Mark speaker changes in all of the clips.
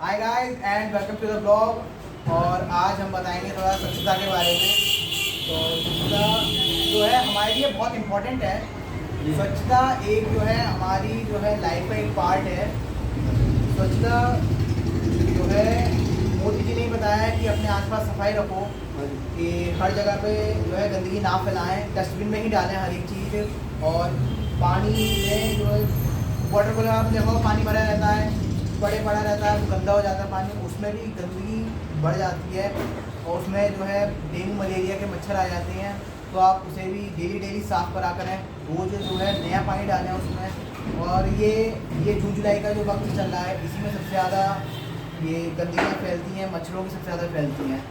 Speaker 1: Hi guys and welcome to the blog. और आज हम बताएंगे थोड़ा स्वच्छता के बारे में। तो स्वच्छता जो है हमारे लिए बहुत इम्पोर्टेंट है। स्वच्छता एक जो है हमारी जो है लाइफ का एक पार्ट है। स्वच्छता जो है मोदी जी ने बताया है कि अपने आसपास सफाई रखो, कि हर जगह पे जो है गंदगी ना फैलाएं, डस्टबिन में ही डालें हर एक चीज़। और पानी में जो है वाटर कूलर आप देखो पानी भरा रहता है, पड़ा रहता है, वो गंदा हो जाता है पानी, उसमें भी गंदगी बढ़ जाती है और उसमें जो है डेंगू मलेरिया के मच्छर आ जाते हैं। तो आप उसे भी डेली साफ़ करा करें, रोज़ जो है नया पानी डालें उसमें। और ये जून जुलाई का जो वक्त चल रहा है, इसी में सबसे ज़्यादा ये गंदगियाँ फैलती हैं, मच्छरों की सबसे ज़्यादा फैलती हैं।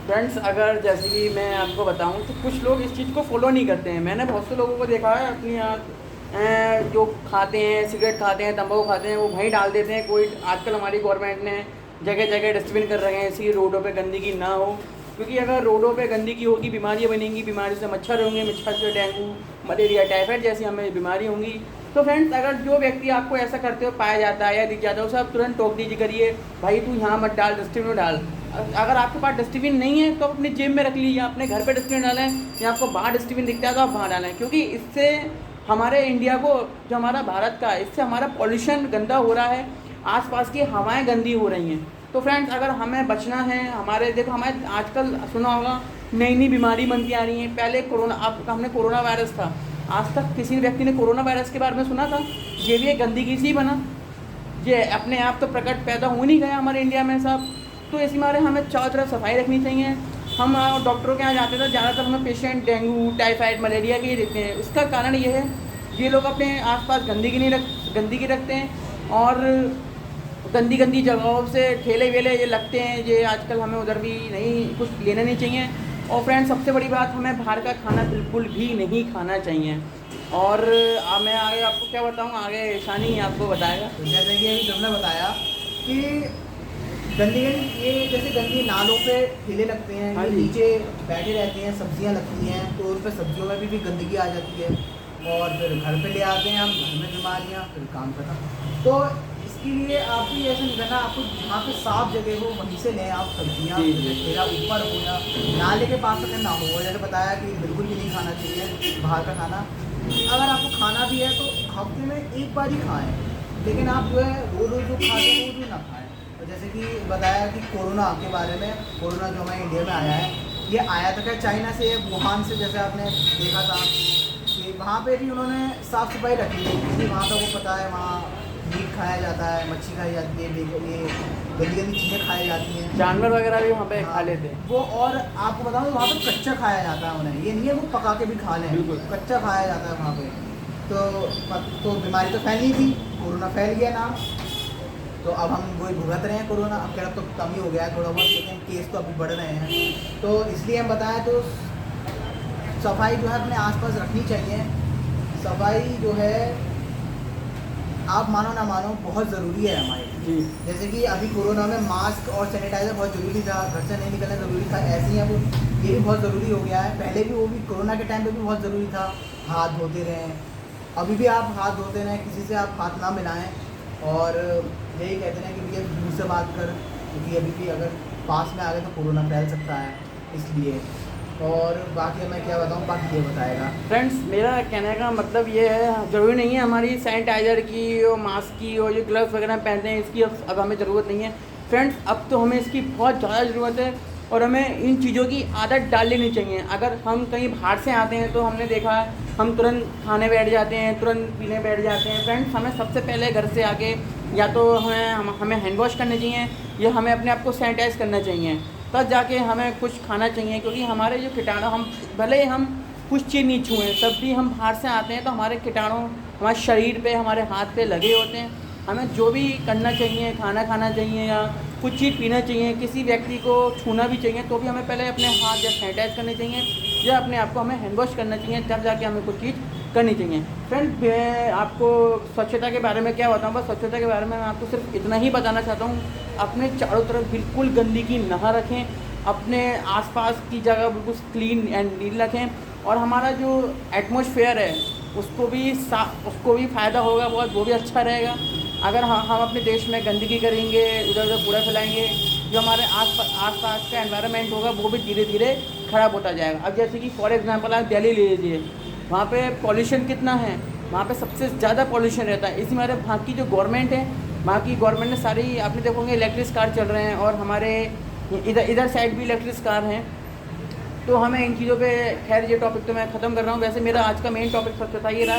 Speaker 2: फ्रेंड्स, अगर जैसे कि मैं आपको बताऊं तो कुछ लोग इस चीज़ को फॉलो नहीं करते हैं। मैंने बहुत से लोगों को देखा है अपनी जो खाते हैं, सिगरेट खाते हैं, तंबाकू खाते हैं, वो वहीं डाल देते हैं। कोई आजकल हमारी गवर्नमेंट ने जगह जगह डस्टबिन कर रहे हैं, इसी रोडों पे गंदगी ना हो। क्योंकि अगर रोडों पे गंदगी होगी, बीमारियाँ बनेंगी, बीमारी से मच्छर होंगे, मच्छर से डेंगू मलेरिया टाइफाइड जैसी हमें बीमारी होंगी। तो फ्रेंड्स, अगर जो व्यक्ति आपको ऐसा करते हुए पाया जाता है या दिख जाता है, उसे आप तुरंत टोक दीजिए, करिए भाई तू यहाँ मत डाल, डस्टबिन में डाल। अगर आपके पास डस्टबिन नहीं है तो आप अपनी जेब में रख लीजिए, अपने घर पे डस्टबिन डालें, या आपको बाहर डस्टबिन दिखता है तो आप वहाँ डालें। क्योंकि इससे हमारे इंडिया को, जो हमारा भारत का, इससे हमारा पॉल्यूशन गंदा हो रहा है, आसपास की हवाएं गंदी हो रही हैं। तो फ्रेंड्स, अगर हमें बचना है, हमारे देखो हमें आजकल सुना होगा नई नई बीमारी बनती आ रही हैं। पहले कोरोना, अब हमने कोरोना वायरस था, आज तक किसी व्यक्ति ने कोरोना वायरस के बारे में सुना था? ये भी एक गंदगी से ही बना, ये अपने आप तो प्रकट पैदा हो नहीं गया हमारे इंडिया में साहब। तो इसी मारे हमें चारों तरफ सफाई रखनी चाहिए। हम डॉक्टरों के यहाँ जाते थे, ज़्यादातर हमें पेशेंट डेंगू टाइफाइड मलेरिया के ही देखते हैं। उसका कारण ये है, ये लोग अपने आसपास गंदगी रखते हैं और गंदी जगहों से ठेले वेले ये लगते हैं। ये आजकल हमें उधर भी नहीं, कुछ लेना नहीं चाहिए। और फ्रेंड्स, सबसे बड़ी बात, हमें बाहर का खाना बिल्कुल भी नहीं खाना चाहिए। और मैं आगे आपको क्या बताऊँ, आगे शानी आपको बताएगा।
Speaker 1: तो जैसे कि अभी तुमने बताया कि गंदगी, ये जैसे गंदगी नालों पे ठेले लगते हैं,
Speaker 2: हाँ
Speaker 1: ये
Speaker 2: जी।
Speaker 1: नीचे बैठे रहते हैं, सब्जियां लगती हैं, तो उन पे सब्जियों में भी गंदगी आ जाती है। और फिर घर पे ले आते हैं हम, घर में बीमारियां, फिर काम खत्म। तो इसके लिए आप भी ऐसा नहीं करना, आपको जहाँ पे साफ जगह हो वहीं से लें आप सब्जियाँ।
Speaker 2: जी।
Speaker 1: ठेला ऊपर हो या नाले के पास अगर ना हो, जैसे बताया कि बिल्कुल भी नहीं खाना चाहिए बाहर का खाना। अगर आपको खाना भी है तो हफ्ते में एक बार ही खाएं, लेकिन आप जो है रोज़ जो खाते हैं वो भी ना खाएं। तो जैसे कि बताया कि कोरोना के बारे में, कोरोना जो हमारे इंडिया में आया है, ये आया था क्या चाइना से, वुहान से, जैसे आपने देखा था कि वहाँ पे भी उन्होंने साफ़ सफाई रखी थी, क्योंकि वहाँ का वो पता है, वहाँ मीट खाया जाता है, मच्छी खाई जाती है, ये गंदी चीज़ें खाई जाती हैं,
Speaker 2: जानवर वगैरह भी वहाँ पे
Speaker 1: हाँ,
Speaker 2: खा लेते हैं
Speaker 1: वो। और आपको बताऊँ वहाँ पे कच्चा खाया जाता है उन्हें, ये नहीं है वो पका के भी खा लें,
Speaker 2: बिल्कुल।
Speaker 1: कच्चा खाया जाता है वहाँ पे। तो बीमारी तो फैली थी, कोरोना फैल गया ना, तो अब हम वही भुगत रहे हैं कोरोना। अब खैर अब तो कम ही हो गया है थोड़ा बहुत, लेकिन केस तो अभी बढ़ रहे हैं। तो इसलिए हम बताएं तो सफाई जो है अपने आसपास रखनी चाहिए। सफाई जो है, आप मानो ना मानो, बहुत ज़रूरी है हमारे लिए।
Speaker 2: जी।
Speaker 1: जैसे कि अभी कोरोना में मास्क और सैनिटाइज़र बहुत ज़रूरी था, घर से नहीं निकलना ज़रूरी था, ऐसे ही अब ये भी बहुत ज़रूरी हो गया है। पहले भी वो भी कोरोना के टाइम पे भी बहुत ज़रूरी था, हाथ धोते रहें। अभी भी आप हाथ धोते रहें, किसी से आप हाथ ना मिलाएं। और यही कहते हैं कि भैया दूर से बात कर, क्योंकि अभी भी अगर पास में आ गए तो कोरोना फैल सकता है, इसलिए। और बाकी मैं क्या बताऊँ, बाकी ये बताएगा।
Speaker 2: फ्रेंड्स, मेरा कहने का मतलब ये है, ज़रूरी नहीं है हमारी सैनिटाइज़र की और मास्क की और ये ग्लव्स वगैरह पहनते हैं, इसकी अब हमें ज़रूरत नहीं है। फ्रेंड्स, अब तो हमें इसकी बहुत ज़्यादा ज़रूरत है और हमें इन चीज़ों की आदत डाल लेनी चाहिए। अगर हम कहीं बाहर से आते हैं तो हमने देखा है, हम तुरंत खाने बैठ जाते हैं, तुरंत पीने बैठ जाते हैं। फ्रेंड्स, हमें सबसे पहले घर से आके या तो हमें हैंड वॉश करने चाहिए, या हमें अपने आप को सैनिटाइज़ करना चाहिए, तब जाके हमें कुछ खाना चाहिए। क्योंकि हमारे जो कीटाणु, हम भले ही हम कुछ चीज़ नहीं छुएं, तब भी हम बाहर से आते हैं तो हमारे कीटाणु हमारे शरीर पे, हमारे हाथ पे लगे होते हैं। हमें जो भी करना चाहिए, खाना खाना चाहिए या कुछ चीज़ पीना चाहिए, किसी व्यक्ति को छूना भी चाहिए, तो भी हमें पहले अपने हाथ या सैनिटाइज करने चाहिए, या अपने आप को हमें हैंड वॉश करना चाहिए, तब जाके हमें कुछ चीज़ करनी चाहिए। फ्रेंड, मैं आपको स्वच्छता के बारे में क्या बताऊँ, बस स्वच्छता के बारे में मैं आपको सिर्फ इतना ही बताना चाहता हूँ, अपने चारों तरफ बिल्कुल गंदगी ना रखें, अपने आसपास की जगह बिल्कुल क्लीन एंड नीट रखें, और हमारा जो एटमॉस्फेयर है उसको भी फ़ायदा होगा बहुत, वो भी अच्छा रहेगा। अगर हम अपने देश में गंदगी करेंगे, उधर उधर कूड़ा फैलाएंगे, जो हमारे आस-पास का एनवायरनमेंट होगा वो भी धीरे धीरे ख़राब होता जाएगा। अब जैसे कि फॉर एग्जांपल आप दिल्ली ले लीजिए, वहाँ पे पॉल्यूशन कितना है, वहाँ पे सबसे ज़्यादा पॉल्यूशन रहता है। इसी हमारे वहाँ की जो गवर्नमेंट है, वहाँ की गवर्नमेंट ने सारी, आपने देखोगे इलेक्ट्रिक कार चल रहे हैं, और हमारे इधर साइड भी इलेक्ट्रिक कार हैं। तो हमें इन चीज़ों पे, खैर ये टॉपिक तो मैं ख़त्म कर रहा हूँ। वैसे मेरा आज का मेन टॉपिक स्वच्छता ही रहा।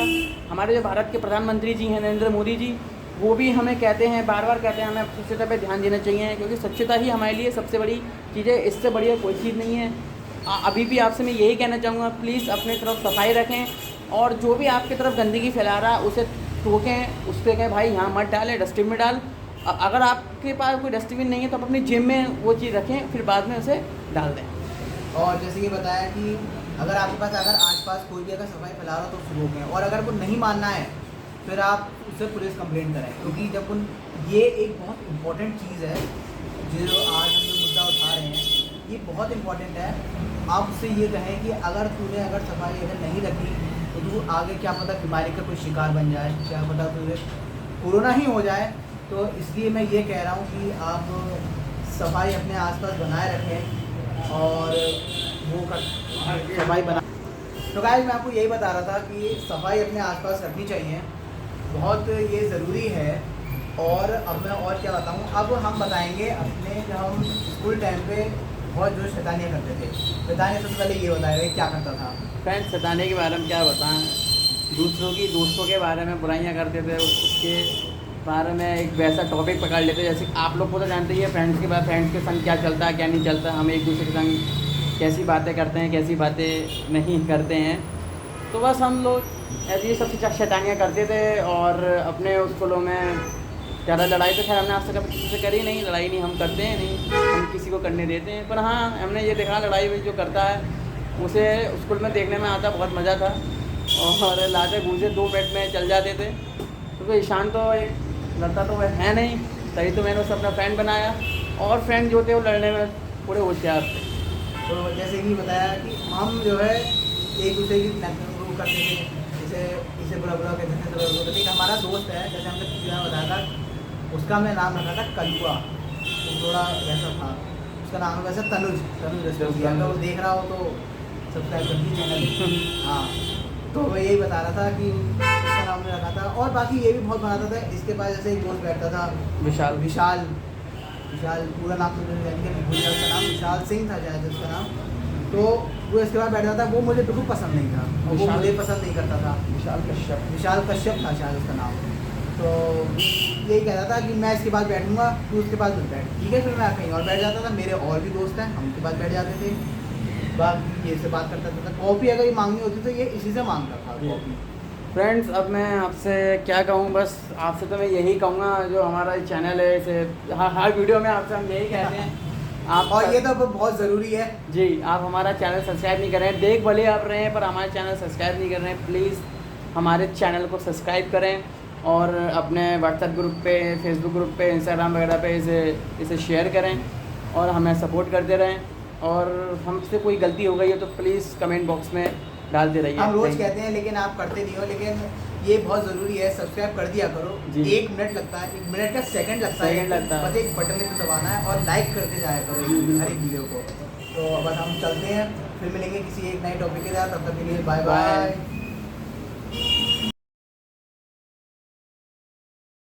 Speaker 2: हमारे जो भारत के प्रधानमंत्री जी हैं नरेंद्र मोदी जी, वो भी हमें कहते हैं, बार बार कहते हैं हमें स्वच्छता पे ध्यान देना चाहिए, क्योंकि स्वच्छता ही हमारे लिए सबसे बड़ी चीज़ है। इससे बढ़िया कोई चीज़ नहीं है। अभी भी आपसे मैं यही कहना चाहूँगा, प्लीज़ अपनी तरफ सफाई रखें, और जो भी आपकी तरफ गंदगी फैला रहा है उसे टोकें, उस पर कहें भाई यहाँ मत डालें, डस्टबिन में डाल। अगर आपके पास कोई डस्टबिन नहीं है तो आप अपनी जेब में वो चीज़ रखें, फिर बाद में उसे डाल दें।
Speaker 1: और जैसे कि बताया कि अगर आपके पास अगर आसपास कोई भी अगर सफाई फैला रहा हो तो उसको रोकें, और अगर वो नहीं मानना है फिर आप उससे पुलिस कंप्लेंट करें, क्योंकि जब ये एक बहुत इम्पोर्टेंट चीज़ है जो आज हम जो मुद्दा उठा रहे हैं, ये बहुत इम्पोर्टेंट है। आप उससे ये कहें कि अगर तूने अगर सफाई अगर नहीं रखी तो तू आगे क्या पता बीमारी का कोई शिकार बन जाए, क्या पता तुझे कोरोना ही हो जाए। तो इसलिए मैं ये कह रहा हूँ कि आप सफाई अपने आसपास बनाए रखें, और वो सफाई बना। तो गाइस मैं आपको यही बता रहा था कि सफाई अपने आसपास रखनी चाहिए, बहुत ये ज़रूरी है। और अब मैं और क्या बताऊँ, अब हम बताएंगे अपने, जब हम स्कूल टाइम पे बहुत जो शैतानियाँ करते थे। शैतानियाँ सबसे पहले ये बताएगा क्या करता था।
Speaker 2: फ्रेंड्स, शैतानी के बारे में क्या बताएं, दोस्तों के बारे में बुराइयां करते थे, उसके बारे में एक वैसा टॉपिक पकड़ लेते। जैसे आप लोग को तो जानते ही है फ्रेंड्स के बाद, फ्रेंड्स के संग क्या चलता है क्या नहीं चलता, हम एक दूसरे के संग कैसी बातें करते हैं कैसी बातें नहीं करते हैं। तो बस हम लोग ऐसी सबसे शैतानियाँ करते थे, और अपने स्कूलों में ज़्यादा लड़ाई तो खैर हमने आज तक कभी किसी से करी नहीं, लड़ाई नहीं हम करते हैं, नहीं हम किसी को करने देते हैं। पर हाँ, हमने ये देखा लड़ाई जो करता है उसे स्कूल में देखने में आता बहुत मज़ा था, और लाते घूसे 2 मिनट में चल जाते थे। क्योंकि ईशान तो एक लड़ता तो वह है नहीं, तभी तो मैंने उसे अपना फ्रेंड बनाया, और फ्रेंड जो थे वो लड़ने में पूरे होशियार थे।
Speaker 1: तो जैसे कि बताया कि हम जो है एक दूसरे की वो करते थे, इसे बुरा बुरा कहते थे, तो कहते थे। हमारा दोस्त है, जैसे हमने पिछले बताया था, उसका मैं नाम रखा था कलुआ, तो थोड़ा वैसा था उसका नाम है, वैसे तनुज रस्तोगी। अगर वो देख रहा हो तो सब्सक्राइब कर दीजिए चैनल। हाँ, तो मैं यही बता रहा था कि उसका नाम रखा था। और बाकी ये भी बहुत बनाता था। इसके पास जैसे एक दोस्त बैठता था विशाल पूरा नाम तो मुझे भूल गया उसका नाम, विशाल सिंह था शायद उसका नाम। तो वो इसके बाद बैठता था, वो मुझे बिल्कुल पसंद नहीं था, और वो मुझे पसंद नहीं करता था। विशाल कश्यप था शायद उसका नाम। तो यही कहता था कि मैं इसके बाद बैठूंगा, तू उसके पास मत बैठ। ठीक है, फिर मैं कहीं और बैठ जाता था। मेरे और भी दोस्त हैं, हम उसके पास बैठ जाते थे। बाकी ये से बात करता था। कॉफ़ी अगर ये मांगनी होती तो ये इसी से मांगता था कॉफ़ी।
Speaker 2: फ्रेंड्स, अब मैं आपसे क्या कहूँ, बस आपसे तो मैं यही कहूँगा, जो हमारा चैनल है इसे हर वीडियो में आपसे हम यही कहते हैं आप,
Speaker 1: और ये तो बहुत ज़रूरी है
Speaker 2: जी, आप हमारा चैनल सब्सक्राइब नहीं कर रहे हैं, देख भले आप रहे हैं पर हमारा चैनल सब्सक्राइब नहीं कर रहे हैं। प्लीज़ हमारे चैनल को सब्सक्राइब करें, और अपने व्हाट्सएप ग्रुप पे, फेसबुक ग्रुप पे, इंस्टाग्राम वगैरह पे इसे शेयर करें, और हमें सपोर्ट करते रहें। और हमसे कोई गलती हो गई है तो प्लीज़ कमेंट बॉक्स में डालते रहिए।
Speaker 1: हम रोज़ कहते हैं लेकिन आप करते नहीं हो, लेकिन ये बहुत ज़रूरी है, सब्सक्राइब कर दिया करो। 1 मिनट लगता है, 1 मिनट का सेकंड लगता है, बस एक बटन पे दबाना है, और लाइक करते जाया करो हर एक वीडियो को। तो बस हम चलते हैं, फिर मिलेंगे किसी एक नए टॉपिक के साथ। तब तक के लिए बाय बाय।